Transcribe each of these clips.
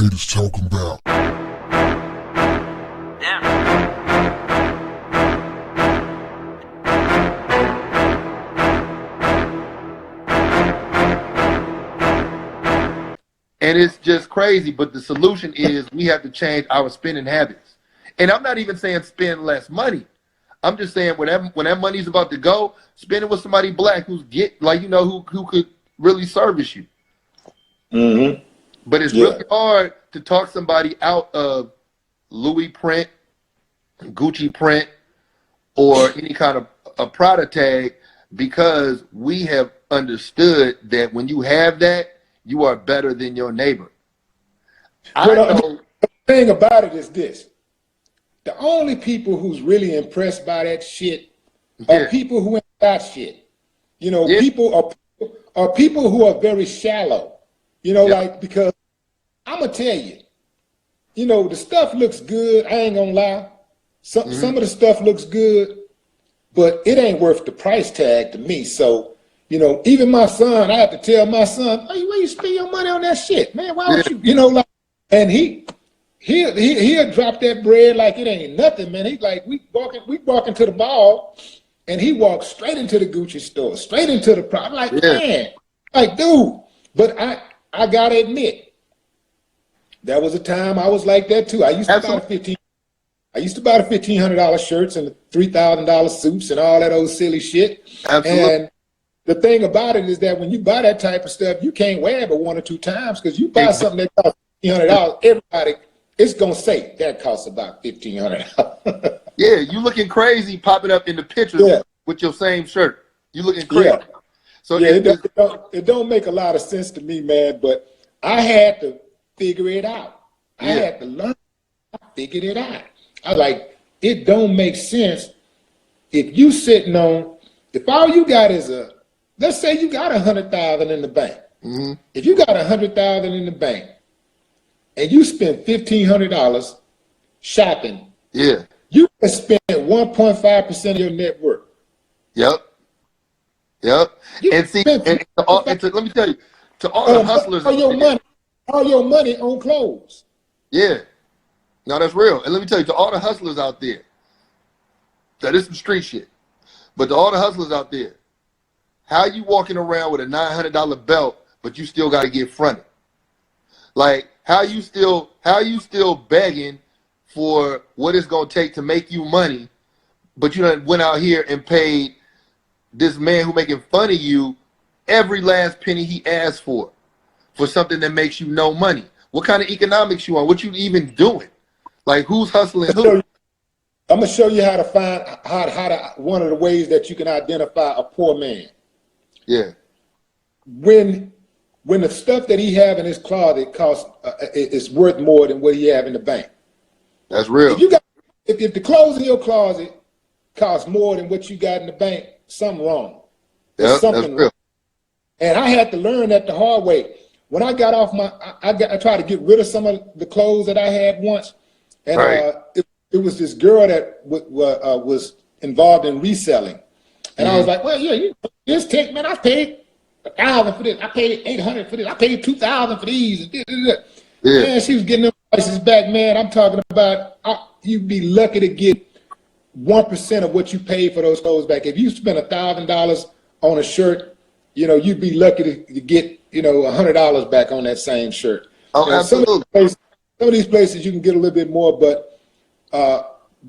haters talking about. And it's just crazy, but the solution is we have to change our spending habits. And I'm not even saying spend less money. I'm just saying when that money's about to go, spend it with somebody black who could really service you. Mm-hmm. But it's really hard to talk somebody out of Louis print, Gucci print, or any kind of a Prada tag, because we have understood that when you have that, you are better than your neighbor. The thing about it is this. The only people who's really impressed by that shit are people who ain't got shit. You know, people are people who are very shallow. You know, like, because I'm going to tell you, you know, the stuff looks good. I ain't going to lie. Some of the stuff looks good, but it ain't worth the price tag to me. So, you know, even my son, I have to tell my son, hey, where you spend your money on that shit, man? Why would you know, like, and he'll drop that bread like it ain't nothing, man. He's like, we walking to the mall, and he walks straight into the Gucci store, straight into the I'm like, man, like, dude. But I gotta admit, there was a time I was like that too. I used to buy the $1,500 shirts and the $3,000 suits and all that old silly shit. Absolutely. And the thing about it is that when you buy that type of stuff, you can't wear it but 1 or 2 times, because you buy something that costs $1,500, everybody, it's gonna say that costs about $1,500. Yeah, you looking crazy popping up in the pictures with your same shirt. You looking crazy. Yeah. So it don't make a lot of sense to me, man, but I had to figure it out. I had to learn. I figured it out. I like, it don't make sense if you sitting on, if all you got is let's say you got 100,000 in the bank. Mm-hmm. If you got 100,000 in the bank and you spend $1,500 shopping, you can spend 1.5% of your net worth. Yep. And see, let me tell you, to all the hustlers, all your money on clothes. Yeah, no, that's real. And let me tell you, to all the hustlers out there, that is some street shit. But to all the hustlers out there, how you walking around with a $900 belt, but you still got to get fronted? Like, how you still begging for what it's gonna take to make you money, but you done went out here and paid this man who making fun of you every last penny he asked for something that makes you no money? What kind of economics you on? What you even doing? Like, who's hustling who? I'm gonna show you how to find one of the ways that you can identify a poor man. Yeah. When the stuff that he have in his closet costs is worth more than what he have in the bank. That's real. If the clothes in your closet cost more than what you got in the bank, something wrong. Yeah, that's real. And I had to learn that the hard way. When I got off I tried to get rid of some of the clothes that I had once, and it was this girl that was involved in reselling, and I was like, well, you just take, man, I paid $1,000 for this, I paid $800 for this, I paid $2,000 for these. Man, she was getting them prices back, man. I'm talking about you'd be lucky to get 1% of what you paid for those clothes back. If you spend $1,000 on a shirt, you know, you'd be lucky to get, you know, $100 back on that same shirt. Oh, absolutely. Some of these places you can get a little bit more, but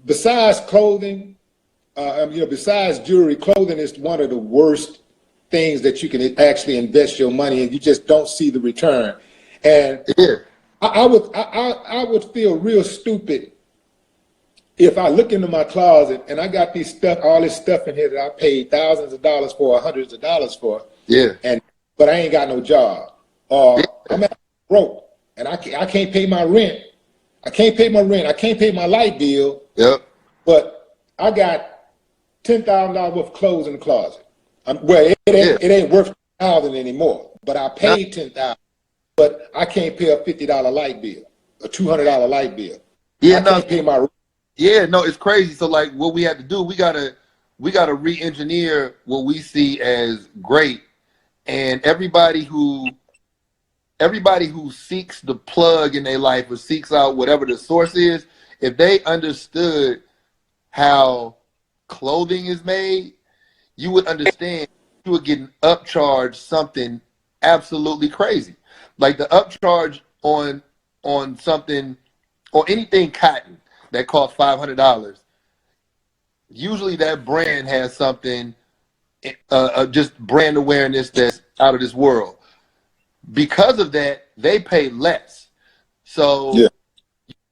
besides clothing, besides jewelry, clothing is one of the worst things that you can actually invest your money in. You just don't see the return. And I would feel real stupid if I look into my closet and I got all this stuff in here that I paid thousands of dollars for, or hundreds of dollars for, but I ain't got no job, or I'm broke and I can't pay my rent. I can't pay my rent. I can't pay my light bill. But I got $10,000 worth of clothes in the closet. It ain't worth $1,000 anymore. But I paid $10,000. But I can't pay a $50 light bill, a $200 light bill. I can't pay my rent. Yeah, no, it's crazy. So like, what we have to do, we gotta re-engineer what we see as great, and everybody who everybody who seeks the plug in their life or seeks out whatever the source is, if they understood how clothing is made, you would understand you would get an upcharge something absolutely crazy. Like the upcharge on something or anything cotton that costs $500. Usually that brand has something, just brand awareness that's out of this world. Because of that, they pay less. So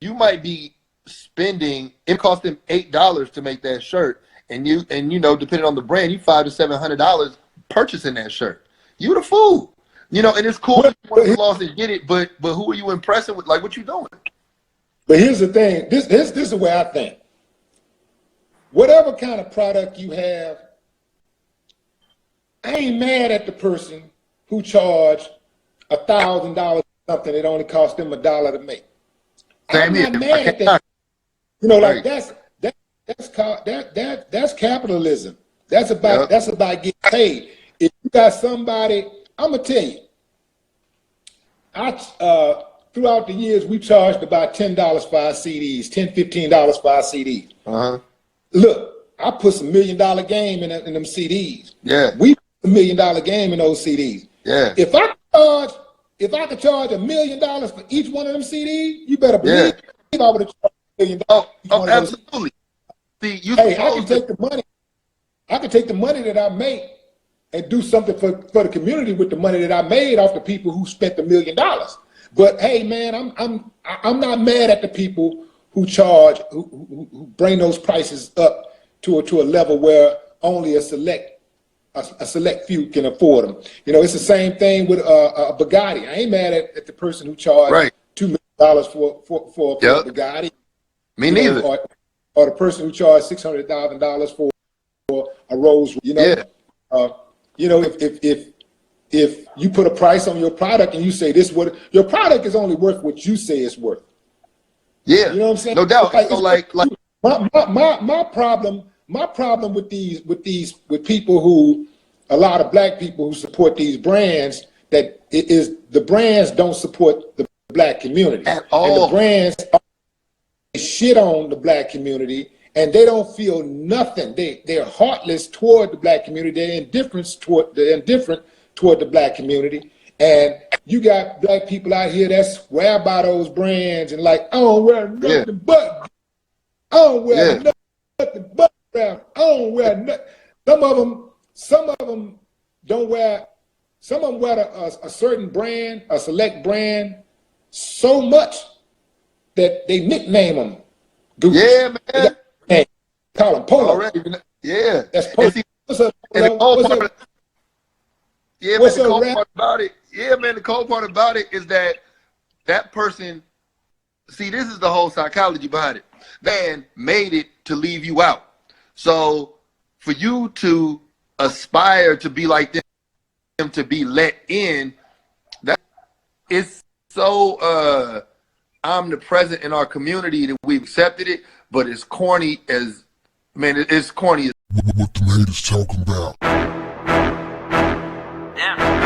you might be spending, it cost them $8 to make that shirt, and you know, depending on the brand, you $500 to $700 purchasing that shirt. You the fool. You know, and it's cool if you want to loss and get it, but who are you impressing with? Like, what you doing? But here's the thing. This is the way I think. Whatever kind of product you have, I ain't mad at the person who charged $1,000 for something that only cost them $1 to make. I'm not mad at that. You know, like that's capitalism. That's about getting paid. If you got somebody, I'm gonna tell you, throughout the years we charged about $10 for our CDs, $10, $15 for our CDs. Look, I put some $1 million game in them CDs. Yeah. We put $1 million game in those CDs. Yeah. If I could charge $1 million for each one of them CDs, you better believe I would have charged $1 million. Oh, absolutely. See, I can take the money. I can take the money that I make and do something for the community with the money that I made off the people who spent $1 million. But hey, man, I'm not mad at the people who charge, who bring those prices up to a level where only a select few can afford them. You know, it's the same thing with a Bugatti. I ain't mad at the person who charged $2 million for a Bugatti. Me neither. Or the person who charged $600,000 for a Rolls. You know, if you put a price on your product and you say your product is only worth what you say it's worth. Yeah, you know what I'm saying? No doubt. My problem with people who, a lot of black people who support these brands, that it is the brands don't support the black community at all. And the brands shit on the black community, and they don't feel nothing. They're heartless toward the black community. They're indifferent toward the black community. And you got black people out here that swear by those brands and like, I don't wear nothing but. I don't wear nothing but. I don't wear nothing. Some of them don't wear. Some of them wear a certain brand, a select brand, so much that they nickname them Gucci. Yeah, man. Hey, call them Polo. Already, yeah. That's Polo. What's up? The cold part about it. Yeah, man. The cold part about it is that person. See, this is the whole psychology behind it. Man made it to leave you out. So for you to aspire to be like them, to be let in, that is so omnipresent in our community that we've accepted it. But it's corny as, man, it's corny as what the haters talking about. Yeah.